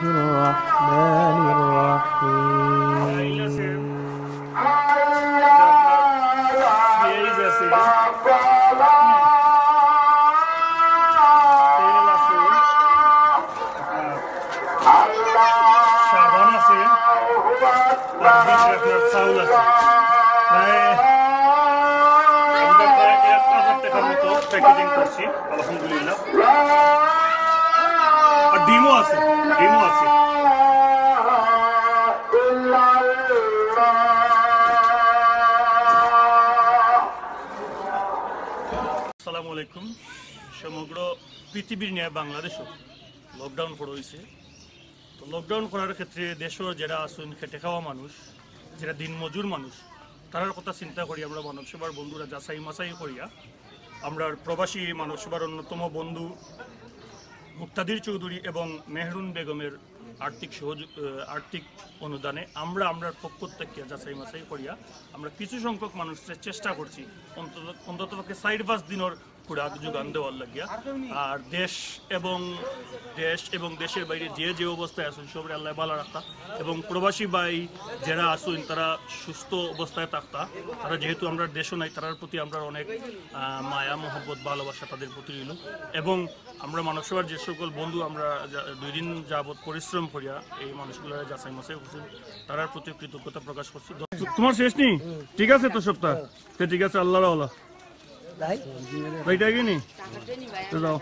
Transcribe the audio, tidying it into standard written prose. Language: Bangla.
الرحمن الرحيم প্যাকেজিং করছি আলহামদুলিল্লাহ। আর ডিমও আছে। আসসালামু আলাইকুম। সমগ্র পৃথিবীর নিয়ে বাংলাদেশও লকডাউন করা হয়েছে। তো লকডাউন করার ক্ষেত্রে দেশও যারা আসুন খেটে খাওয়া মানুষ, যারা দিন মজুর মানুষ, তার কথা চিন্তা করি আমরা মানব সেবার বন্ধুরা যাচাই মাচাই করিয়া আমরা প্রবাসী মানব সেবার অন্যতম বন্ধু মুক্তাদির চৌধুরী এবং মেহরুন বেগমের আর্থিক অনুদানে আমরা পক্ষ থেকে যাচাই মাচাই করিয়া আমরা কিছু সংখ্যক মানুষের চেষ্টা করছি অন্ততপক্ষে 4-5 দিনের খুরাক যোগান দেওয়ার লাগিয়া। আর দেশ এবং দেশের বাইরে যে অবস্থায় আসুন সবাই আল্লাহ ভালো রাখতা এবং প্রবাসী ভাই যারা আসুন তারা সুস্থ অবস্থায় থাকতা। তারা যেহেতু আমরা দেশও নাই, তার প্রতি আমরা অনেক মায়া মহব্বত ভালোবাসা তাদের প্রতি রইল। এবং আমরা মানব সেবার যে সকল বন্ধু আমরা 2 দিন যাবৎ পরিশ্রম করিয়া এই মানুষগুলো যাচাই মাচাই করছেন, তার প্রতি কৃতজ্ঞতা প্রকাশ করছি। তোমার শেষ নেই? ঠিক আছে তো সপ্তাহ ঠিক আছে, আল্লাহ রাওলা ভাইটা কি নি যাও।